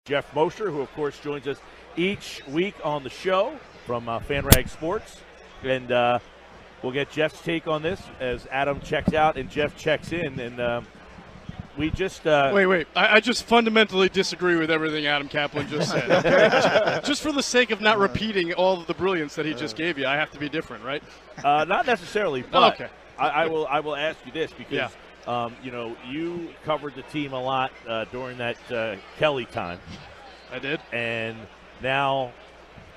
Geoff Mosher, who, of course, joins us each week on the show from FanRag Sports. And we'll get Jeff's take on this as Adam checks out and Jeff checks in. And we just wait. I just fundamentally disagree with everything Adam Kaplan just said. Okay? just for the sake of not repeating all of the brilliance that he just gave you, I have to be different, right? Not necessarily, but okay. I will ask you this because you covered the team a lot during that Kelly time. I did. And now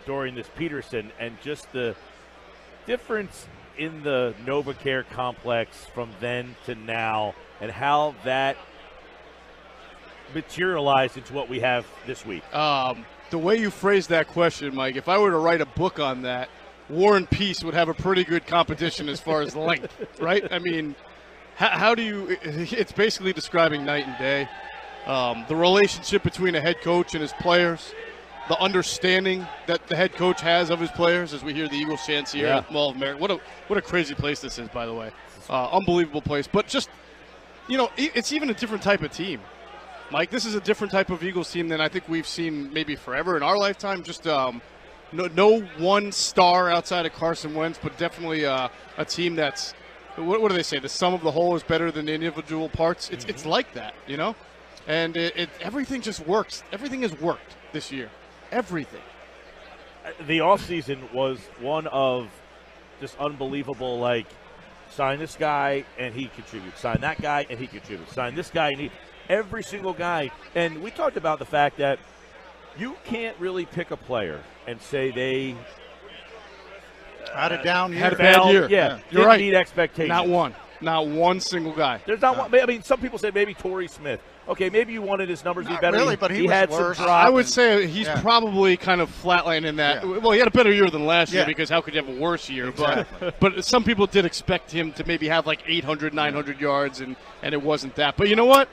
during this Pederson, and just the difference in the NovaCare complex from then to now and how that materialized into what we have this week. The way you phrased that question, Mike, if I were to write a book on that, War and Peace would have a pretty good competition as far as length, right? I mean, how do you – it's basically describing night and day. The relationship between a head coach and his players, the understanding that the head coach has of his players, as we hear the Eagles chants here at Mall of America. What a crazy place this is, by the way. Unbelievable place. But just, it's even a different type of team. Mike, this is a different type of Eagles team than I think we've seen maybe forever in our lifetime. Just no one star outside of Carson Wentz, but definitely a team that's, what do they say? The sum of the whole is better than the individual parts. It's like that, And everything just works. Everything has worked this year. Everything. The offseason was one of just unbelievable, sign this guy and he contributes. Sign that guy and he contributes. Sign this guy and every single guy. And we talked about the fact that you can't really pick a player and say they had a down year. Had a bad year. Yeah, you're right. Meet expectations. Not one single guy. There's not one. I mean, some people said maybe Torrey Smith. Okay, maybe you wanted his numbers to be better. Really, but he was had worse. some drop. I would say he's probably kind of flatlined in that. Yeah. Well, he had a better year than last year because how could you have a worse year? Exactly. But some people did expect him to maybe have 800, 900 yards, and it wasn't that. But you know what?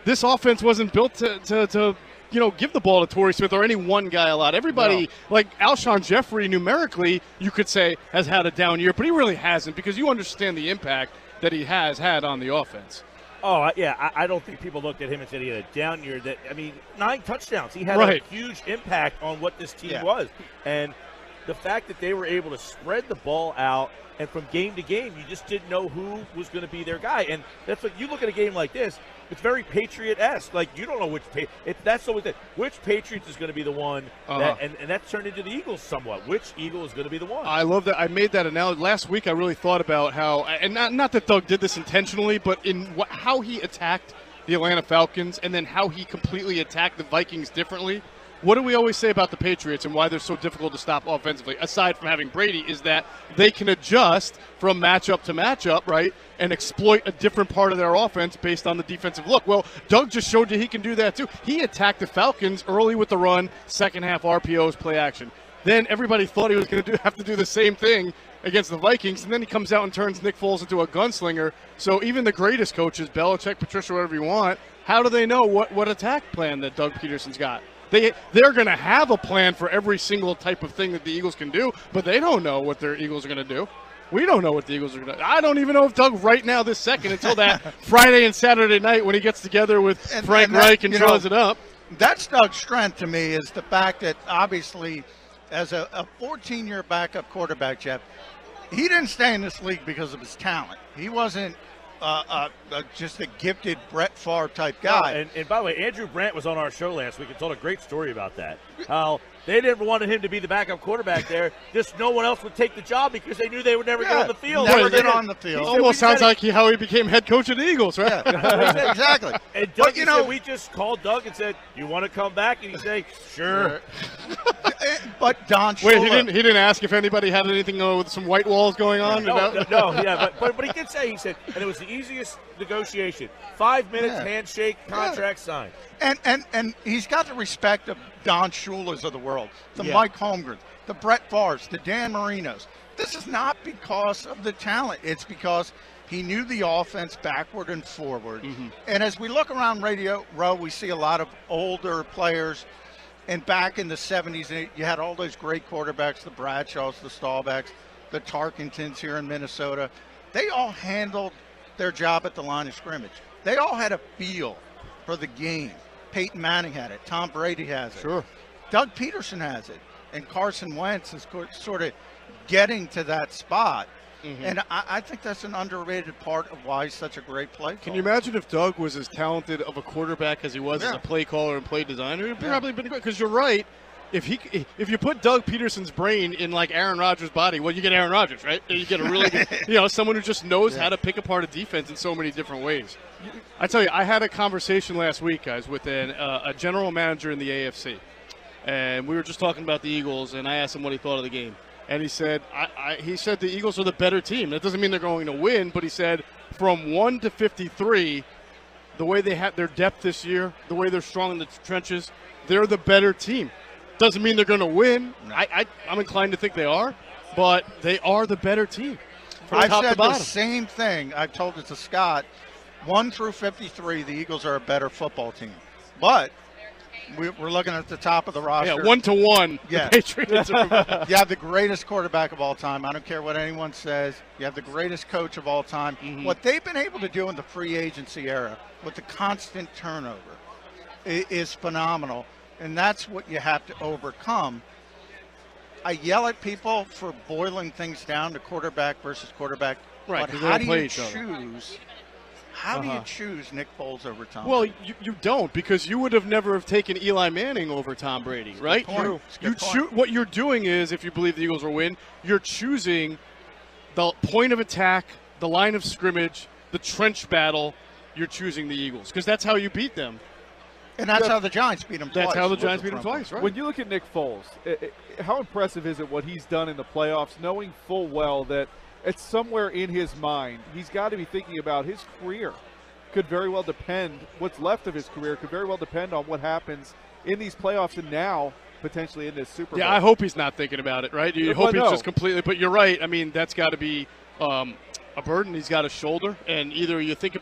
This offense wasn't built to give the ball to Torrey Smith or any one guy a lot. Everybody, like Alshon Jeffrey, numerically, you could say, has had a down year, but he really hasn't because you understand the impact that he has had on the offense. Oh, yeah, I don't think people looked at him and said he had a down year. 9 touchdowns. He had a huge impact on what this team was. And the fact that they were able to spread the ball out, and from game to game, you just didn't know who was going to be their guy. And that's what you look at a game like this, it's very Patriot-esque. You don't know which Patriots is going to be the one, and that's turned into the Eagles somewhat. Which Eagle is going to be the one? I love that. I made that analogy. Last week I really thought about how, and not that Doug did this intentionally, but in how he attacked the Atlanta Falcons and then how he completely attacked the Vikings differently. What do we always say about the Patriots and why they're so difficult to stop offensively, aside from having Brady, is that they can adjust from matchup to matchup, right, and exploit a different part of their offense based on the defensive look. Well, Doug just showed you he can do that too. He attacked the Falcons early with the run, second half RPOs, play action. Then everybody thought he was going to have to do the same thing against the Vikings, and then he comes out and turns Nick Foles into a gunslinger. So even the greatest coaches, Belichick, Patricia, whatever you want, how do they know what attack plan that Doug Pederson's got? They're going to have a plan for every single type of thing that the Eagles can do, but they don't know what their Eagles are going to do. We don't know what the Eagles are going to do. I don't even know if Doug right now this second until that Friday and Saturday night when he gets together with Frank Reich and draws it up. That's Doug's strength to me is the fact that obviously as a 14-year backup quarterback, Jeff, he didn't stay in this league because of his talent. He wasn't just a gifted Brett Favre type guy. And by the way, Andrew Brandt was on our show last week and told a great story about that. How they never wanted him to be the backup quarterback there. Just no one else would take the job because they knew they would never get on the field. Never get on the field. Almost sounds like how he became head coach of the Eagles, right? Yeah, exactly. And Doug, said, we just called Doug and said, "You want to come back?" And he said, "Sure." But Don Shula. Wait, he didn't ask if anybody had anything with some white walls going on? But he did say, he said, and it was the easiest negotiation. 5 minutes, handshake, contract signed. And he's got the respect of Don Shula's of the world, the Mike Holmgrens, the Brett Favres, the Dan Marinos. This is not because of the talent. It's because he knew the offense backward and forward. And as we look around Radio Row, we see a lot of older players. And back in the 70s, you had all those great quarterbacks, the Bradshaws, the Staubachs, the Tarkingtons here in Minnesota. They all handled their job at the line of scrimmage. They all had a feel for the game. Peyton Manning had it. Tom Brady has it. Sure. Doug Pederson has it. And Carson Wentz is sort of getting to that spot. Mm-hmm. And I think that's an underrated part of why he's such a great play caller. Can you imagine if Doug was as talented of a quarterback as he was as a play caller and play designer? He'd probably been great. Because you're right. If you put Doug Peterson's brain in like Aaron Rodgers' body, well, you get Aaron Rodgers, right? You get a really good, someone who just knows how to pick apart a defense in so many different ways. I tell you, I had a conversation last week, guys, with a general manager in the AFC, and we were just talking about the Eagles, and I asked him what he thought of the game, and he said, he said the Eagles are the better team. That doesn't mean they're going to win, but he said from 1 to 53, the way they have their depth this year, the way they're strong in the trenches, they're the better team. Doesn't mean they're going to win. No. I'm inclined to think they are, but they are the better team. I've said the same thing. I've told it to Scott. 1 through 53, the Eagles are a better football team. But we're looking at the top of the roster. Yeah, 1-1. Yeah. The Patriots are you have the greatest quarterback of all time. I don't care what anyone says. You have the greatest coach of all time. Mm-hmm. What they've been able to do in the free agency era with the constant turnover is phenomenal. And that's what you have to overcome. I yell at people for boiling things down to quarterback versus quarterback. Right, but how do you choose? How do you choose Nick Foles over Tom Brady? Well, you don't, because you would have never have taken Eli Manning over Tom Brady, right? What you're doing is, if you believe the Eagles will win, you're choosing the point of attack, the line of scrimmage, the trench battle. You're choosing the Eagles because that's how you beat them. And that's how the Giants beat him twice. That's how the Giants beat him twice, right? When you look at Nick Foles, how impressive is it what he's done in the playoffs, knowing full well that it's somewhere in his mind, he's got to be thinking about his career could very well depend, what's left of his career could very well depend on what happens in these playoffs and now potentially in this Super Bowl. Yeah, I hope he's not thinking about it, right? You hope he's just completely – but you're right. I mean, that's got to be a burden he's got to shoulder. And either he thinks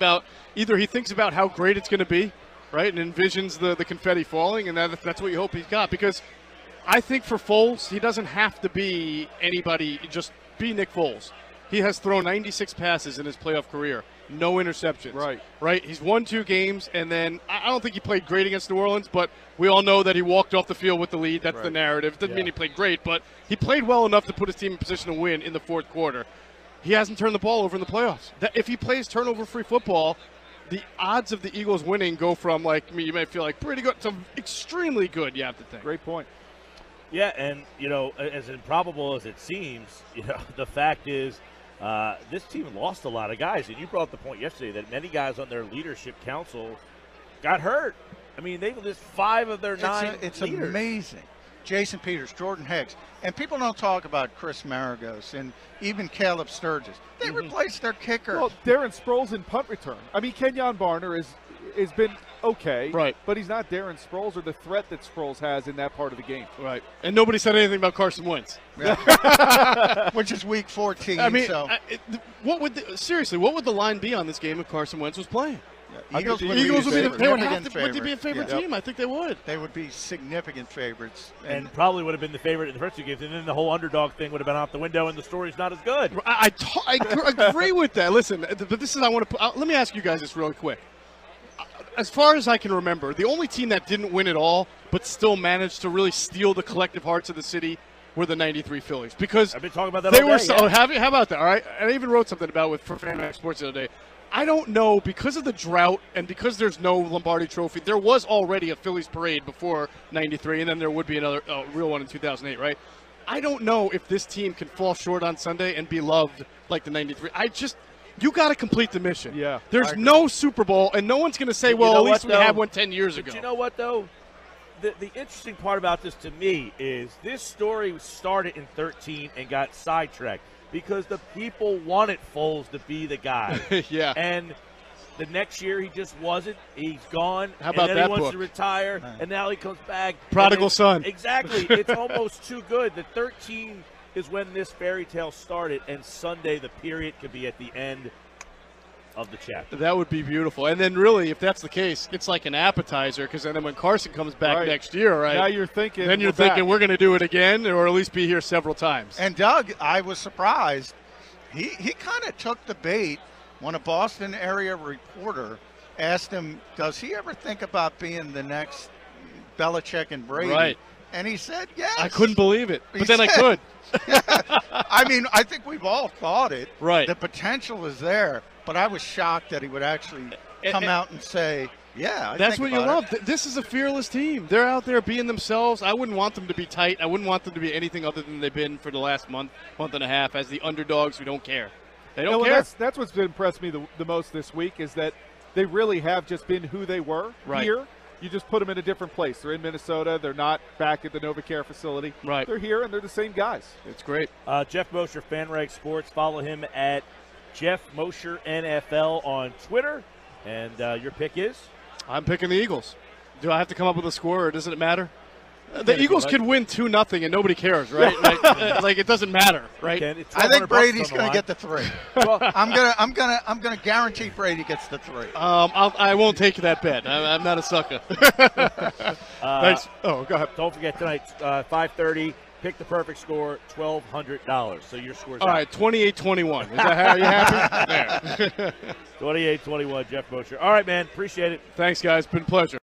about how great it's going to be, right, and envisions the confetti falling, and that's what you hope he's got. Because I think for Foles, he doesn't have to be anybody, just be Nick Foles. He has thrown 96 passes in his playoff career, no interceptions. Right. He's won 2 games, and then I don't think he played great against New Orleans, but we all know that he walked off the field with the lead. That's the narrative. Doesn't mean he played great, but he played well enough to put his team in position to win in the fourth quarter. He hasn't turned the ball over in the playoffs. If he plays turnover-free football, the odds of the Eagles winning go from, you might feel like pretty good to extremely good, you have to think. Great point. Yeah, and, as improbable as it seems, the fact is this team lost a lot of guys. And you brought up the point yesterday that many guys on their leadership council got hurt. I mean, they list 5 of their 9 It's leaders. Amazing. Jason Peters, Jordan Hicks. And people don't talk about Chris Maragos and even Caleb Sturgis. They replaced their kicker. Well, Darren Sproles in punt return. I mean, Kenyon Barner has been okay. Right. But he's not Darren Sproles or the threat that Sproles has in that part of the game. Right. And nobody said anything about Carson Wentz. Yeah. Which is week 14. I mean, so. what would the line be on this game if Carson Wentz was playing? Eagles would be a favorite team. I think they would. They would be significant favorites. And probably would have been the favorite in the first 2 games. And then the whole underdog thing would have been out the window, and the story's not as good. I agree with that. Listen, but this is let me ask you guys this really quick. As far as I can remember, the only team that didn't win at all but still managed to really steal the collective hearts of the city were the 93 Phillies. Because I've been talking about that they all day, were how about that? All right. I even wrote something about it for FanRag Sports the other day. I don't know, because of the drought and because there's no Lombardi Trophy, there was already a Phillies parade before 93, and then there would be another real one in 2008, right? I don't know if this team can fall short on Sunday and be loved like the 93. You got to complete the mission. Yeah. There's no Super Bowl, and no one's going to say, well, at least we had one 10 years ago. You know what, though? The interesting part about this to me is this story started in 13 and got sidetracked because the people wanted Foles to be the guy. Yeah. And the next year he just wasn't. He's gone. How about and then that he wants book? to retire, and now he comes back. Prodigal son. Exactly. It's almost too good. The 13 is when this fairy tale started, and Sunday the period could be at the end of the chapter. That would be beautiful. And then really, if that's the case, it's like an appetizer, because then when Carson comes back next year, right? Now you're thinking. Then you're thinking we're going to do it again, or at least be here several times. And Doug, I was surprised. He kind of took the bait when a Boston area reporter asked him, does he ever think about being the next Belichick and Brady? Right. And he said, yes. I couldn't believe it, but then I could. I mean, I think we've all thought it. Right. The potential is there, but I was shocked that he would actually come out and say, yeah, that's what you love. This is a fearless team. They're out there being themselves. I wouldn't want them to be tight. I wouldn't want them to be anything other than they've been for the last month and a half as the underdogs who don't care. They don't care. That's what's impressed me the most this week is that they really have just been who they were here. You just put them in a different place. They're in Minnesota. They're not back at the NovaCare facility. Right. They're here, and they're the same guys. It's great. Geoff Mosher, FanRag Sports. Follow him at Geoff Mosher NFL on Twitter. And your pick is? I'm picking the Eagles. Do I have to come up with a score, or doesn't it matter? The Eagles could win 2-0 and nobody cares, right? like it doesn't matter, right? I think Brady's going to get the 3. Well, I'm gonna guarantee Brady gets the 3. I won't take that bet. I'm not a sucker. Thanks. Oh, go ahead. Don't forget tonight, 5:30. Pick the perfect score, $1,200. So your score's all right, 28-21. Is that how you happy? 28-21, Geoff Mosher. All right, man. Appreciate it. Thanks, guys. Been a pleasure.